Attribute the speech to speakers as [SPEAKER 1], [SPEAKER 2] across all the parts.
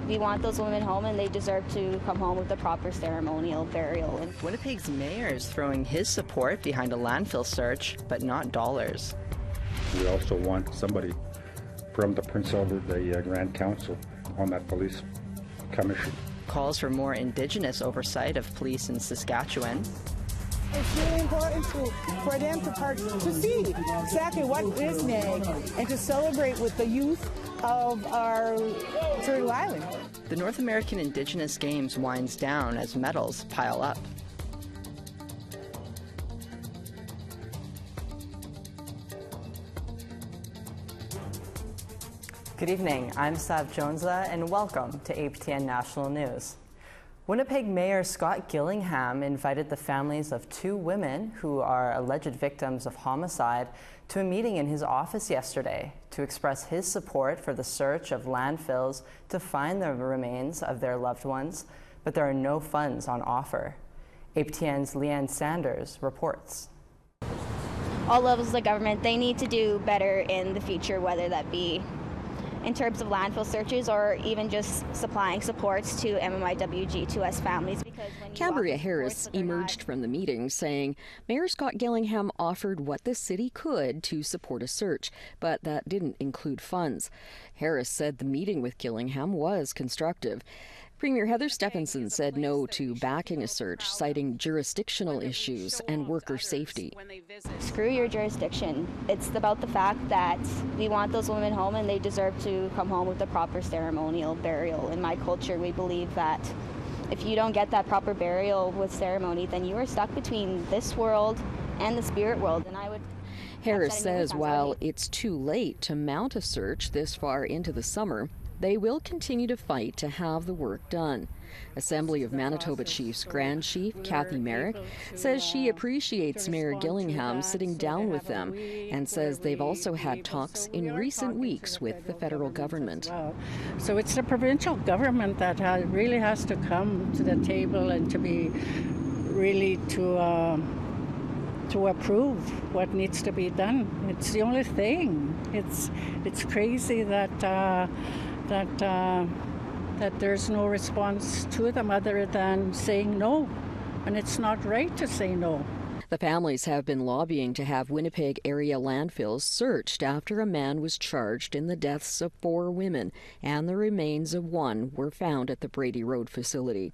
[SPEAKER 1] we want those women home, and they deserve to come home with the proper ceremonial burial.
[SPEAKER 2] Winnipeg's mayor is throwing his support behind a landfill search, but not dollars.
[SPEAKER 3] We also want somebody from the Prince Albert, the Grand Council, on that police commission.
[SPEAKER 2] Calls for more Indigenous oversight of police in Saskatchewan.
[SPEAKER 4] It's really important for them to see exactly what is NAIG and to celebrate with the youth of our Turtle Island.
[SPEAKER 2] The North American Indigenous Games winds down as medals pile up. Good evening, I'm Sav Jonesa, and welcome to APTN National News. Winnipeg Mayor Scott Gillingham invited the families of two women who are alleged victims of homicide to a meeting in his office yesterday to express his support for the search of landfills to find the remains of their loved ones, but there are no funds on offer. APTN's Leanne Sanders reports.
[SPEAKER 1] All levels of the government, they need to do better in the future, whether that be in terms of landfill searches or even just supplying supports to MMIWG2S families.
[SPEAKER 5] Cambria Harris emerged from the meeting saying Mayor Scott Gillingham offered what the city could to support a search, but that didn't include funds. Harris said the meeting with Gillingham was constructive. Premier Heather Stephenson said no to backing a search, citing jurisdictional issues and worker safety.
[SPEAKER 1] Screw your jurisdiction. It's about the fact that we want those women home, and they deserve to come home with the proper ceremonial burial. In my culture, we believe that if you don't get that proper burial with ceremony, then you are stuck between this world and the spirit world. And
[SPEAKER 5] Harris says while it's too late to mount a search this far into the summer, they will continue to fight to have the work done. Assembly of Manitoba Chiefs Grand Chief Kathy Merrick says she appreciates Mayor Gillingham sitting down with them and says they've also had talks in recent weeks with the federal government.
[SPEAKER 6] So it's the provincial government that really has to come to the table and to be really to approve what needs to be done. It's the only thing. It's crazy that there's no response to them other than saying no, and it's not right to say no.
[SPEAKER 5] The families have been lobbying to have Winnipeg area landfills searched after a man was charged in the deaths of 4 women, and the remains of 1 were found at the Brady Road facility.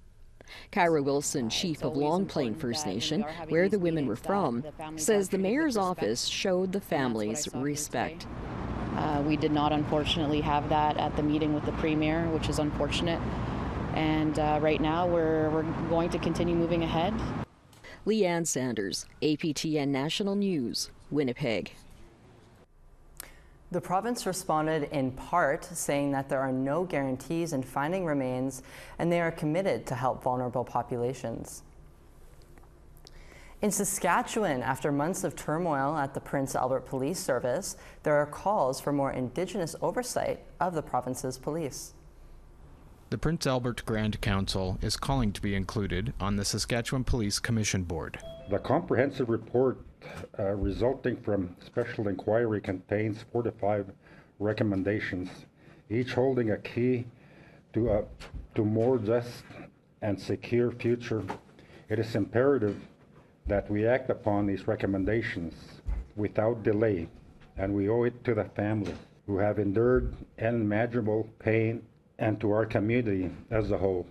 [SPEAKER 5] Kyra Wilson, chief of Long Plain First Nation, where the women were from, says the mayor's office showed the families respect.
[SPEAKER 7] We did not, unfortunately, have that at the meeting with the Premier, which is unfortunate. And right now, we're going to continue moving ahead.
[SPEAKER 5] Leanne Sanders, APTN National News, Winnipeg.
[SPEAKER 2] The province responded in part saying that there are no guarantees in finding remains, and they are committed to help vulnerable populations. In Saskatchewan, after months of turmoil at the Prince Albert Police Service, there are calls for more Indigenous oversight of the province's police.
[SPEAKER 8] The Prince Albert Grand Council is calling to be included on the Saskatchewan Police Commission Board.
[SPEAKER 3] The comprehensive report resulting from special inquiry contains 4 to 5 recommendations, each holding a key to more just and secure future. It is imperative that we act upon these recommendations without delay, and we owe it to the families who have endured unimaginable pain and to our community as a whole.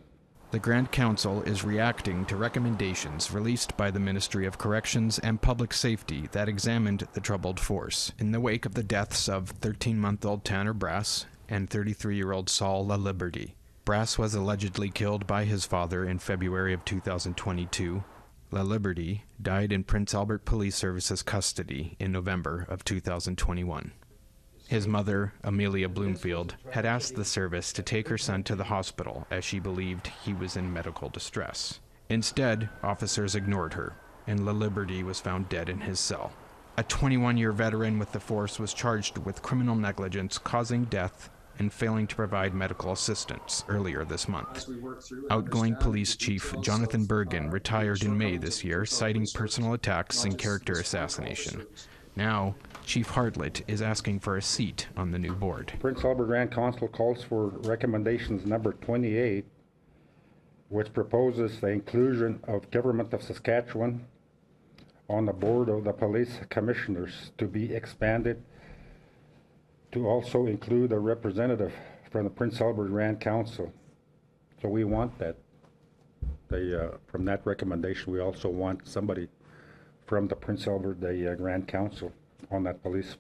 [SPEAKER 8] The Grand Council is reacting to recommendations released by the Ministry of Corrections and Public Safety that examined the troubled force in the wake of the deaths of 13-month-old Tanner Brass and 33-year-old Saul LaLiberty. Brass was allegedly killed by his father in February of 2022. LaLiberty died in Prince Albert Police Service's custody in November of 2021. His mother, Amelia Bloomfield, had asked the service to take her son to the hospital as she believed he was in medical distress. Instead, officers ignored her, and LaLiberty was found dead in his cell. A 21-year veteran with the force was charged with criminal negligence causing death and failing to provide medical assistance earlier this month. Outgoing Police Chief Jonathan Bergen retired in May this year, citing personal attacks and character assassination. Now, Chief Hartlett is asking for a seat on the new board.
[SPEAKER 3] Prince Albert Grand Council calls for recommendations number 28, which proposes the inclusion of Government of Saskatchewan on the board of the police commissioners to be expanded to also include a representative from the Prince Albert Grand Council. So we want that. From that recommendation, we also want somebody from the Prince Albert Grand Council on that police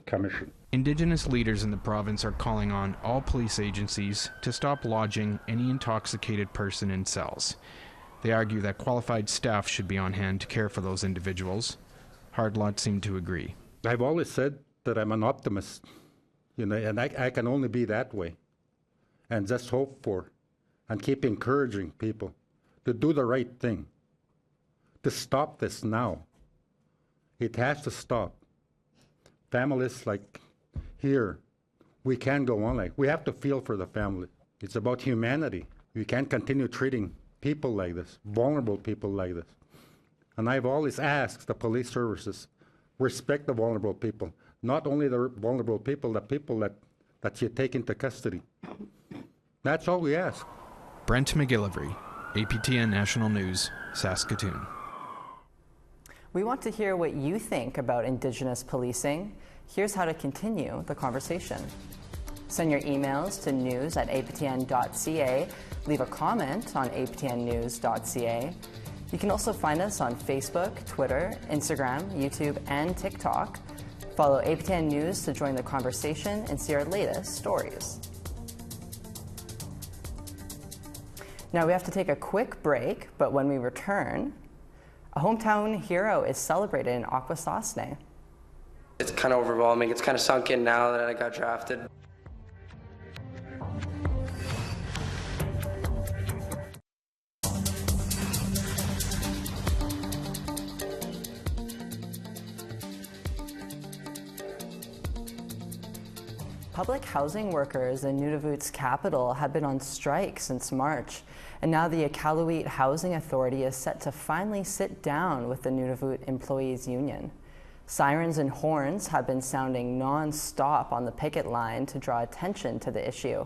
[SPEAKER 3] commission.
[SPEAKER 8] Indigenous leaders in the province are calling on all police agencies to stop lodging any intoxicated person in cells. They argue that qualified staff should be on hand to care for those individuals. Hardlot seemed to agree.
[SPEAKER 3] I've always said that I'm an optimist, and I can only be that way, and just hope for and keep encouraging people to do the right thing, to stop this now. It has to stop. Families like here, we can't go on like, we have to feel for the family. It's about humanity. We can't continue treating people like this, vulnerable people like this. And I've always asked the police services, respect the vulnerable people, not only the vulnerable people, the people that you take into custody. That's all we ask.
[SPEAKER 8] Brent McGillivray, APTN National News, Saskatoon.
[SPEAKER 2] We want to hear what you think about Indigenous policing. Here's how to continue the conversation. Send your emails to news@aptn.ca. Leave a comment on aptnnews.ca. You can also find us on Facebook, Twitter, Instagram, YouTube, and TikTok. Follow APTN News to join the conversation and see our latest stories. Now we have to take a quick break, but when we return, a hometown hero is celebrated in Akwesasne.
[SPEAKER 9] It's kind of overwhelming. It's kind of sunk in now that I got drafted.
[SPEAKER 2] Public housing workers in Nunavut's capital have been on strike since March, and now the Iqaluit Housing Authority is set to finally sit down with the Nunavut Employees Union. Sirens and horns have been sounding non-stop on the picket line to draw attention to the issue.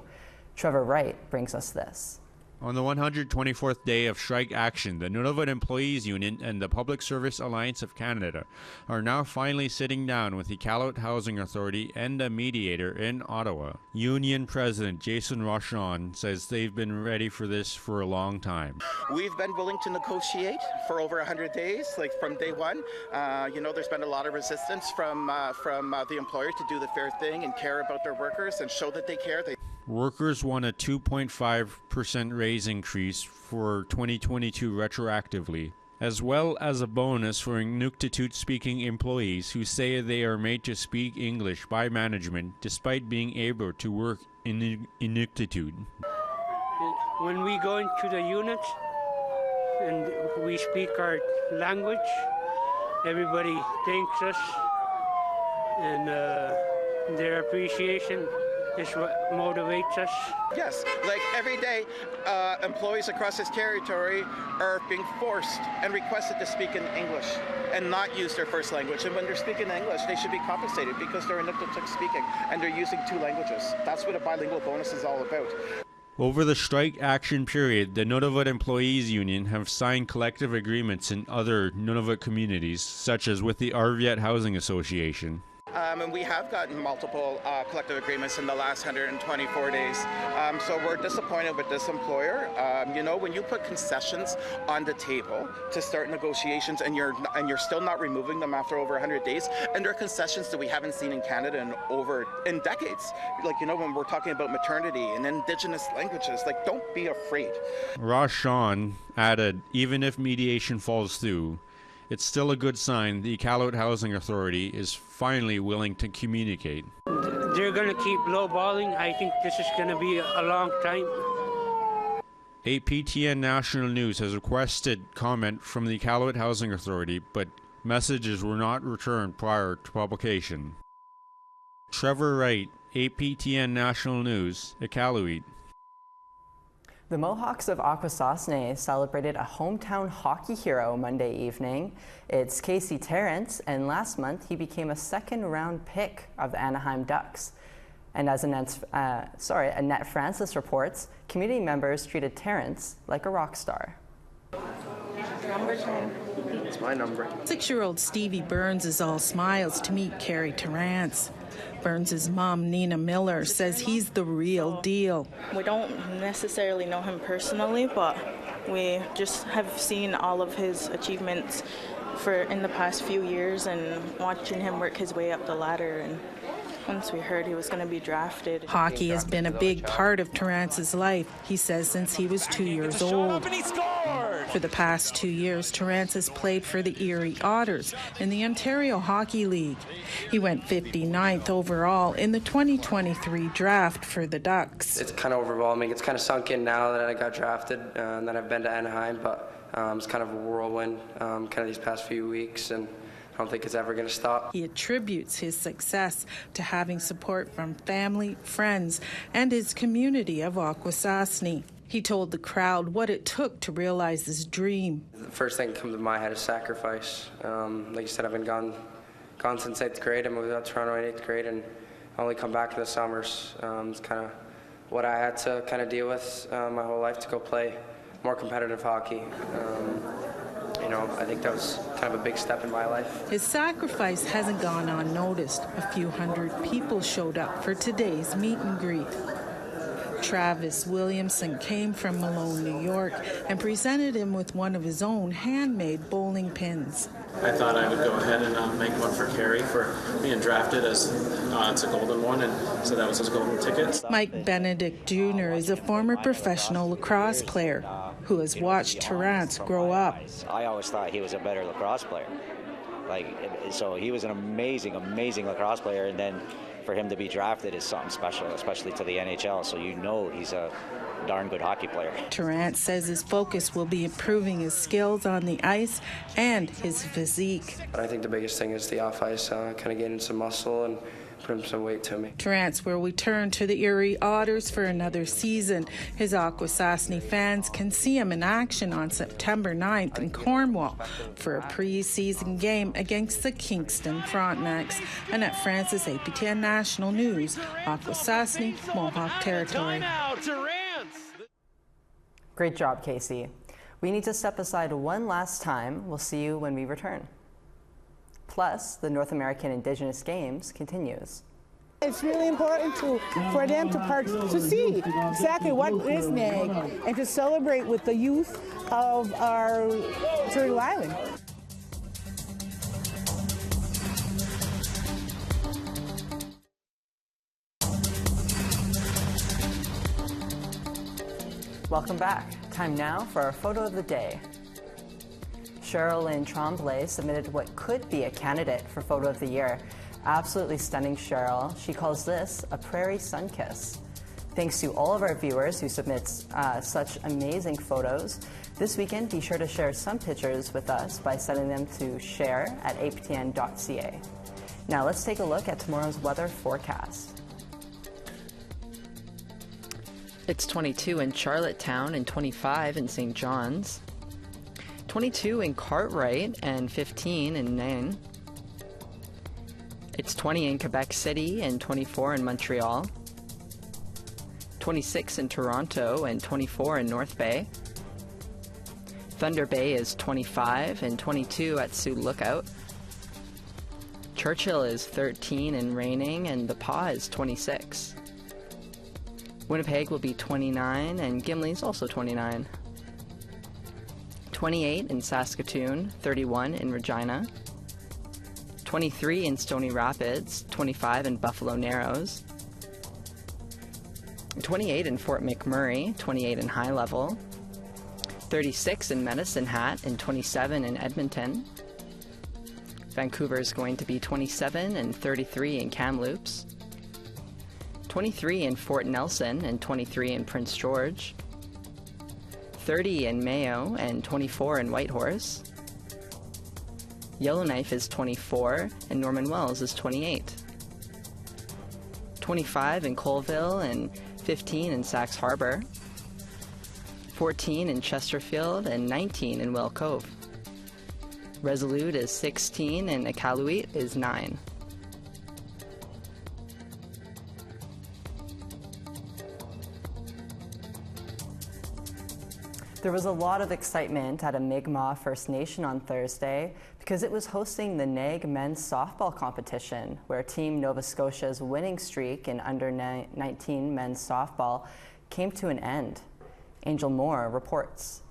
[SPEAKER 2] Trevor Wright brings us this.
[SPEAKER 10] On the 124th day of strike action, the Nunavut Employees Union and the Public Service Alliance of Canada are now finally sitting down with the Iqaluit Housing Authority and a mediator in Ottawa. Union President Jason Rochon says they've been ready for this for a long time.
[SPEAKER 11] We've been willing to negotiate for over 100 days, like from day one. There's been a lot of resistance from the employer to do the fair thing and care about their workers and show that they care.
[SPEAKER 10] Workers won a 2.5% raise increase for 2022 retroactively, as well as a bonus for Inuktitut-speaking employees who say they are made to speak English by management despite being able to work in Inuktitut.
[SPEAKER 12] When we go into the unit and we speak our language, everybody thanks us, and their appreciation is what motivates us.
[SPEAKER 11] Yes, like every day, employees across this territory are being forced and requested to speak in English and not use their first language. And when they're speaking English, they should be compensated because they're Inuktitut speaking and they're using two languages. That's what a bilingual bonus is all about.
[SPEAKER 10] Over the strike action period, the Nunavut Employees Union have signed collective agreements in other Nunavut communities, such as with the Arviat Housing Association.
[SPEAKER 11] And we have gotten multiple collective agreements in the last 124 days. So we're disappointed with this employer. When you put concessions on the table to start negotiations and you're still not removing them after over 100 days, and there are concessions that we haven't seen in Canada in decades. When we're talking about maternity and Indigenous languages, don't be afraid.
[SPEAKER 10] Rochon added, even if mediation falls through, it's still a good sign the Iqaluit Housing Authority is finally willing to communicate.
[SPEAKER 12] They're going to keep lowballing. I think this is going to be a long time.
[SPEAKER 10] APTN National News has requested comment from the Iqaluit Housing Authority, but messages were not returned prior to publication. Trevor Wright, APTN National News, Iqaluit.
[SPEAKER 2] The Mohawks of Akwesasne celebrated a hometown hockey hero Monday evening. It's Casey Terrence, and last month he became a second-round pick of the Anaheim Ducks. And as Annette Francis reports, community members treated Terrence like a rock star.
[SPEAKER 13] Number 10. It's my number. 6-year-old Stevie Burns is all smiles to meet Carrie Terrence. Burns' mom, Nina Miller, says he's the real deal.
[SPEAKER 14] We don't necessarily know him personally, but we just have seen all of his achievements in the past few years and watching him work his way up the ladder. And once we heard he was going to be drafted.
[SPEAKER 13] Hockey has been a big part of Terrence's life, he says, since he was 2 years old. For the past 2 years, Terrence has played for the Erie Otters in the Ontario Hockey League. He went 59th overall in the 2023 draft for the Ducks.
[SPEAKER 9] It's kind of overwhelming. It's kind of sunk in now that I got drafted and that I've been to Anaheim, but it's kind of a whirlwind kind of these past few weeks, and I don't think it's ever going to stop.
[SPEAKER 13] He attributes his success to having support from family, friends, and his community of Akwesasne. He told the crowd what it took to realize his dream.
[SPEAKER 9] The first thing that comes to my head is sacrifice. Like you said, I've been gone since 8th grade. I moved out to Toronto in 8th grade and only come back in the summers. It's kind of what I had to kind of deal with my whole life to go play more competitive hockey. I think that was kind of a big step in my life.
[SPEAKER 13] His sacrifice hasn't gone unnoticed. A few hundred people showed up for today's meet and greet. Travis Williamson came from Malone, New York, and presented him with one of his own handmade bowling pins.
[SPEAKER 15] I thought I would go ahead and make one for Carrie for being drafted as it's a golden one, and so that was his golden ticket.
[SPEAKER 13] Mike Benedict Jr. is a former professional lacrosse player who has watched Terrence grow up.
[SPEAKER 16] I always thought he was a better lacrosse player. So he was an amazing lacrosse player, and then for him to be drafted is something special, especially to the NHL, so he's a darn good hockey player.
[SPEAKER 13] Terrence says his focus will be improving his skills on the ice and his physique.
[SPEAKER 9] But I think the biggest thing is the off-ice, kind of getting some muscle and putting some weight to me.
[SPEAKER 13] Terrence will return to the Erie Otters for another season. His Akwesasne fans can see him in action on September 9th in Cornwall for a pre-season game against the Kingston Frontenacs. Annette Francis, APTN National News, Akwesasne, Mohawk Territory.
[SPEAKER 2] Great job, Casey. We need to step aside one last time. We'll see you when we return. Plus, the North American Indigenous Games continues.
[SPEAKER 4] It's really important for them to see exactly what is NAIG and to celebrate with the youth of our Turtle Island.
[SPEAKER 2] Welcome back. Time now for our photo of the day. Cheryl Lynn Tremblay submitted what could be a candidate for Photo of the Year. Absolutely stunning, Cheryl. She calls this a prairie sun kiss. Thanks to all of our viewers who submit such amazing photos. This weekend, be sure to share some pictures with us by sending them to share@aptn.ca. Now let's take a look at tomorrow's weather forecast.
[SPEAKER 5] It's 22 in Charlottetown and 25 in St. John's. 22 in Cartwright and 15 in Nain. It's 20 in Quebec City and 24 in Montreal. 26 in Toronto and 24 in North Bay. Thunder Bay is 25 and 22 at Sioux Lookout. Churchill is 13 and raining, and The Pas is 26. Winnipeg will be 29 and Gimli's also 29. 28 in Saskatoon, 31 in Regina. 23 in Stony Rapids, 25 in Buffalo Narrows. 28 in Fort McMurray, 28 in High Level. 36 in Medicine Hat and 27 in Edmonton. Vancouver is going to be 27 and 33 in Kamloops. 23 in Fort Nelson and 23 in Prince George. 30 in Mayo and 24 in Whitehorse. Yellowknife is 24 and Norman Wells is 28. 25 in Colville and 15 in Sax Harbor.
[SPEAKER 2] 14 in Chesterfield, and 19 in Well Cove. Resolute is 16 and Iqaluit is 9. There was a lot of excitement at a Mi'kmaq First Nation on Thursday because it was hosting the NAIG men's softball competition, where Team Nova Scotia's winning streak in under 19 men's softball came to an end. Angel Moore reports.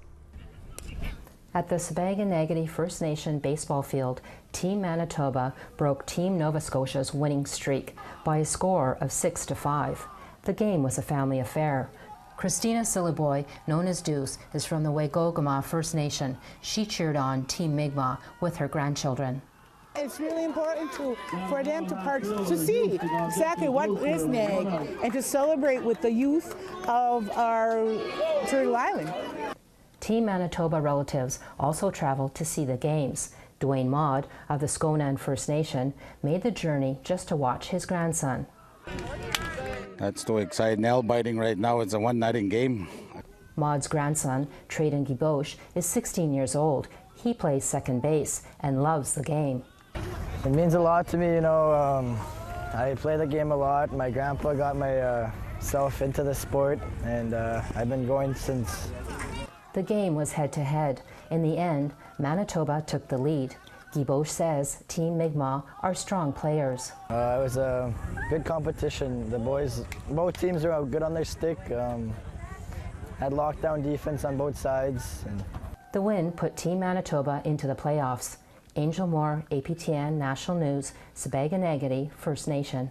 [SPEAKER 17] At the Sask First Nation baseball field, Team Manitoba broke Team Nova Scotia's winning streak by a score of 6-5. The game was a family affair. Christina Siliboy, known as Deuce, is from the Waigogama First Nation. She cheered on Team Mi'kmaq with her grandchildren.
[SPEAKER 4] It's really important for them to see exactly what is NAIG and to celebrate with the youth of our Turtle Island.
[SPEAKER 17] Team Manitoba relatives also traveled to see the games. Dwayne Maud of the Skonan First Nation made the journey just to watch his grandson.
[SPEAKER 18] That's too exciting. Nail biting right now. It's a one-nothing game.
[SPEAKER 17] Maud's grandson, Trayden Gibosh, is 16 years old. He plays second base and loves the game.
[SPEAKER 19] It means a lot to me, you know. I play the game a lot. My grandpa got myself into the sport, and I've been going since.
[SPEAKER 17] The game was head-to-head. In the end, Manitoba took the lead. Gibosh says Team Mi'kmaq are strong players.
[SPEAKER 19] It was a good competition. The boys, both teams were good on their stick, had lockdown defense on both sides.
[SPEAKER 17] The win put Team Manitoba into the playoffs. Angel Moore, APTN National News, Sask First Nation.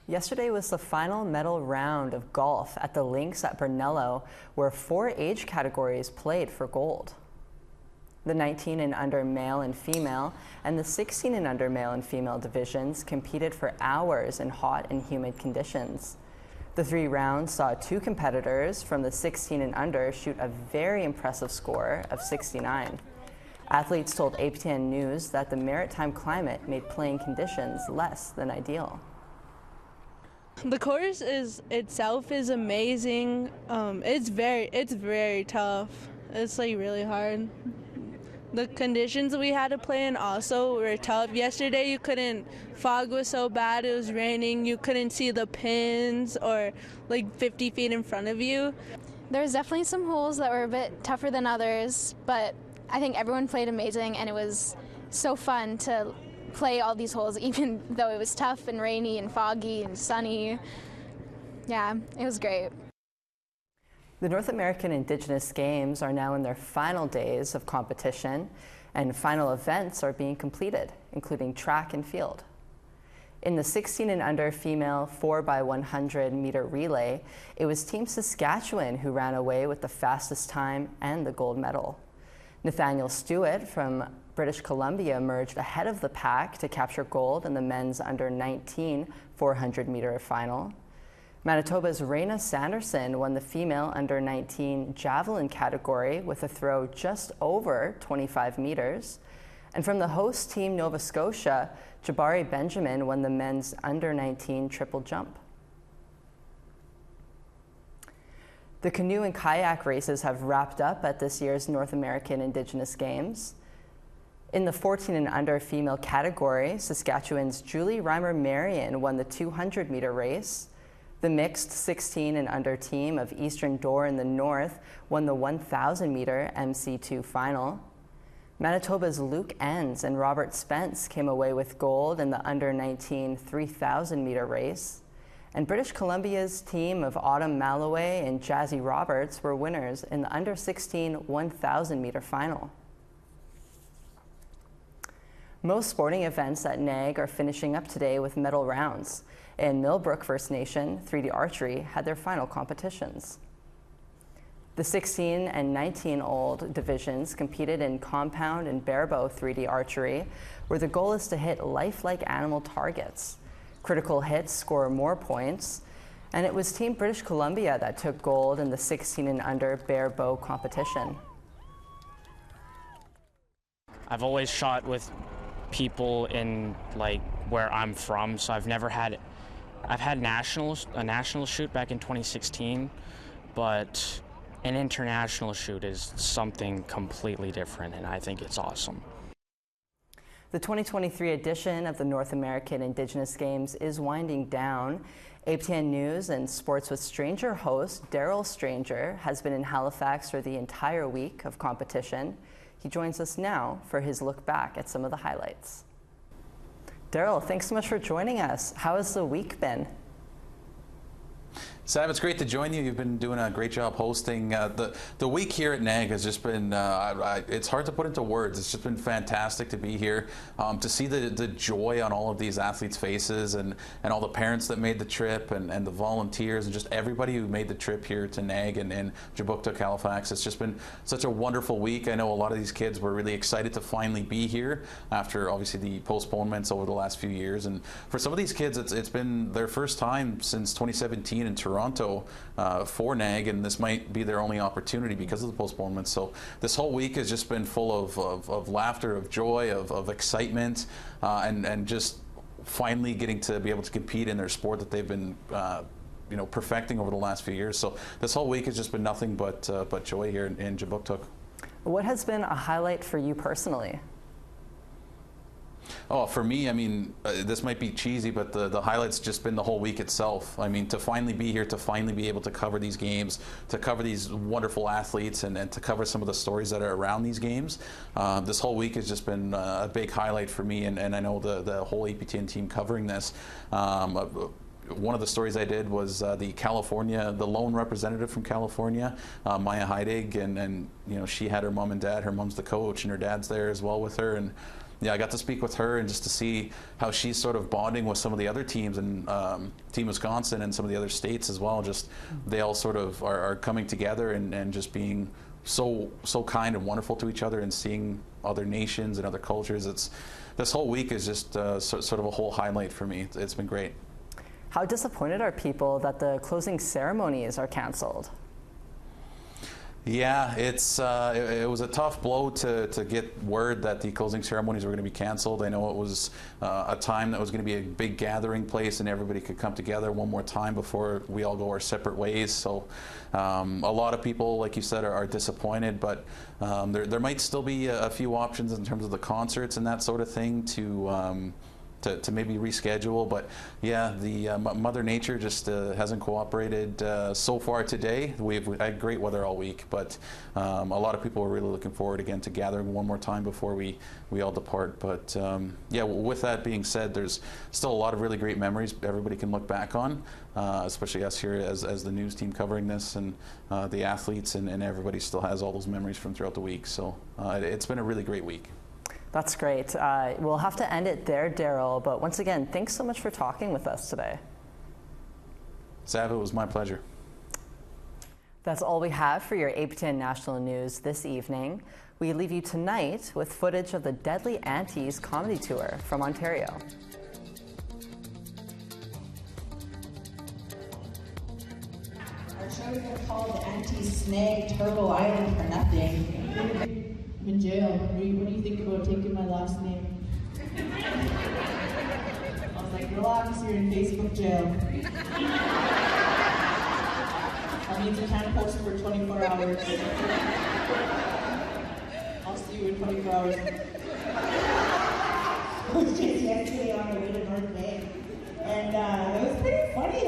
[SPEAKER 2] Yesterday was the final medal round of golf at the links at Brunello, where 4 age categories played for gold. The 19 and under male and female and the 16 and under male and female divisions competed for hours in hot and humid conditions. The 3 rounds saw 2 competitors from the 16 and under shoot a very impressive score of 69. Athletes told APTN News that the maritime climate made playing conditions less than ideal.
[SPEAKER 20] The course itself is amazing. It's very tough. It's like really hard. The conditions we had to play in also were tough. Yesterday fog was so bad, it was raining, you couldn't see the pins or like 50 feet in front of you.
[SPEAKER 21] There's definitely some holes that were a bit tougher than others, but I think everyone played amazing and it was so fun to play all these holes even though it was tough and rainy and foggy and sunny. Yeah, it was great.
[SPEAKER 2] The North American Indigenous Games are now in their final days of competition, and final events are being completed, including track and field. In the 16 and under female 4x100 meter relay, it was Team Saskatchewan who ran away with the fastest time and the gold medal. Nathaniel Stewart from British Columbia emerged ahead of the pack to capture gold in the men's under 19 400 meter final. Manitoba's Raina Sanderson won the female under 19 javelin category with a throw just over 25 meters. And from the host team Nova Scotia, Jabari Benjamin won the men's under 19 triple jump. The canoe and kayak races have wrapped up at this year's North American Indigenous Games. In the 14 and under female category, Saskatchewan's Julie Reimer-Marion won the 200 meter race. The mixed 16 and under team of Eastern Door in the north won the 1,000 meter MC2 final. Manitoba's Luke Enns and Robert Spence came away with gold in the under 19 3,000 meter race. And British Columbia's team of Autumn Malloway and Jazzy Roberts were winners in the under 16 1,000 meter final. Most sporting events at NAIG are finishing up today with medal rounds. In Millbrook First Nation, 3D archery had their final competitions. The 16 and 19-old divisions competed in compound and barebow 3D archery, where the goal is to hit lifelike animal targets. Critical hits score more points, and it was Team British Columbia that took gold in the 16 and under barebow competition.
[SPEAKER 22] I've always shot with people in like where I'm from, so I've had a national shoot back in 2016, but an international shoot is something completely different, and I think it's awesome.
[SPEAKER 2] The 2023 edition of the North American Indigenous Games is winding down. APTN News and Sports with Stranger host Daryl Stranger has been in Halifax for the entire week of competition. He joins us now for his look back at some of the highlights. Daryl, thanks so much for joining us. How has the week been?
[SPEAKER 1] Sav, it's great to join you. You've been doing a great job hosting. The week here at NAIG has just been, it's hard to put into words. It's just been fantastic to be here, to see the joy on all of these athletes' faces and all the parents that made the trip and the volunteers and just everybody who made the trip here to NAIG and in Jabuktuk, Halifax. It's just been such a wonderful week. I know a lot of these kids were really excited to finally be here after obviously the postponements over the last few years. And for some of these kids, it's been their first time since 2017 in Toronto for NAIG, and this might be their only opportunity because of the postponement. So this whole week has just been full of laughter, of joy, of excitement, and just finally getting to be able to compete in their sport that they've been perfecting over the last few years. So this whole week has just been nothing but joy here in Jabuktuk.
[SPEAKER 2] What has been a highlight for you personally?
[SPEAKER 1] Oh, for me, I mean, this might be cheesy, but the highlight's just been the whole week itself. I mean, to finally be here, to finally be able to cover these games, to cover these wonderful athletes, and to cover some of the stories that are around these games. This whole week has just been a big highlight for me, and I know the whole APTN team covering this. One of the stories I did was the lone representative from California, Maya Heidig, and she had her mom and dad. Her mom's the coach, and her dad's there as well with her. And yeah, I got to speak with her and just to see how she's sort of bonding with some of the other teams and Team Wisconsin and some of the other states as well. Just they all sort of are coming together and just being so kind and wonderful to each other and seeing other nations and other cultures. This whole week is just sort of a whole highlight for me. It's been great.
[SPEAKER 2] How disappointed are people that the closing ceremonies are canceled?
[SPEAKER 1] Yeah, it was a tough blow to get word that the closing ceremonies were going to be canceled. I know it was a time that was going to be a big gathering place and everybody could come together one more time before we all go our separate ways. So a lot of people, like you said, are disappointed, but there might still be a few options in terms of the concerts and that sort of thing to maybe reschedule. But yeah, the Mother Nature just hasn't cooperated so far today. We've had great weather all week, but a lot of people are really looking forward again to gathering one more time before we all depart. But yeah, with that being said, there's still a lot of really great memories everybody can look back on, especially us here as the news team covering this, and the athletes and everybody still has all those memories from throughout the week. So it's been a really great week.
[SPEAKER 2] That's great. We'll have to end it there, Daryl, but once again, thanks so much for talking with us today.
[SPEAKER 1] Sav, it was my pleasure.
[SPEAKER 2] That's all we have for your APTN National News this evening. We leave you tonight with footage of the Deadly Aunties comedy tour from Ontario.
[SPEAKER 6] Our show is called The Aunties Snag Turtle Island for nothing. I'm in jail. What do you think about taking my last name? I was like, relax, you're in Facebook jail. That means you can't post for 24 hours. I'll see you in 24 hours. I was just yesterday on the way to North Bay, and it was pretty funny.